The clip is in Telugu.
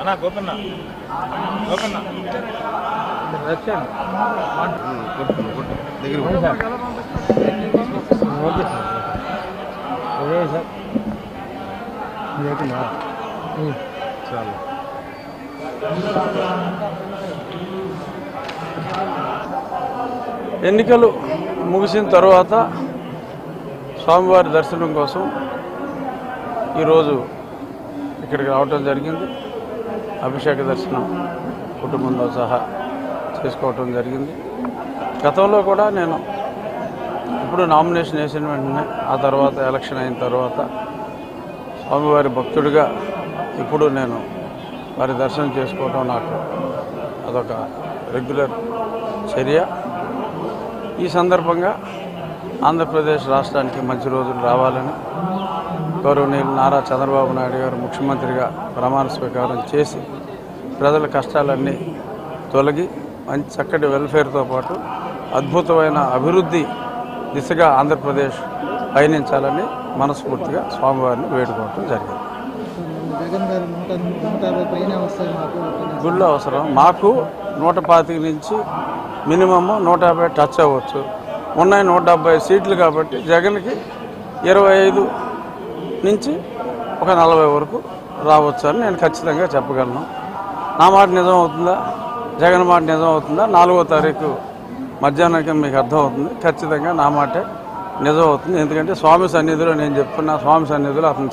అన్నా గోపన్న గోపన్న ఎన్నికలు ముగిసిన తర్వాత స్వామివారి దర్శనం కోసం ఈరోజు ఇక్కడికి రావటం జరిగింది. అభిషేక దర్శనం కుటుంబంతో సహా చేసుకోవటం జరిగింది. గతంలో కూడా నేను ఇప్పుడు నామినేషన్ వేసిన వెంటనే ఆ తర్వాత ఎలక్షన్ అయిన తర్వాత స్వామివారి భక్తుడిగా ఇప్పుడు నేను వారి దర్శనం చేసుకోవటం నాకు అదొక రెగ్యులర్ చర్య. ఈ సందర్భంగా ఆంధ్రప్రదేశ్ రాష్ట్రానికి మంచి రోజులు రావాలని గౌరవనీయులు నారా చంద్రబాబు నాయుడు గారు ముఖ్యమంత్రిగా ప్రమాణ స్వీకారం చేసి ప్రజల కష్టాలన్నీ తొలగి మంచి చక్కటి వెల్ఫేర్తో పాటు అద్భుతమైన అభివృద్ధి దిశగా ఆంధ్రప్రదేశ్ పయనించాలని మనస్ఫూర్తిగా స్వామివారిని వేడుకోవటం జరిగింది. గుళ్ళు అవసరం మాకు 125 నుంచి మినిమమ్ 150 టచ్ అవ్వచ్చు. ఉన్నాయి 170 సీట్లు కాబట్టి జగన్కి 25 నుంచి ఒక 40 వరకు రావచ్చు అని నేను ఖచ్చితంగా చెప్పగలను. నా మాట నిజం అవుతుందా, జగన్ మాట నిజం అవుతుందా 4వ తారీఖు మధ్యాహ్నానికి మీకు అర్థమవుతుంది. ఖచ్చితంగా నా మాటే నిజం అవుతుంది. ఎందుకంటే స్వామి సన్నిధిలో నేను చెప్తున్నా, స్వామి సన్నిధిలో అతను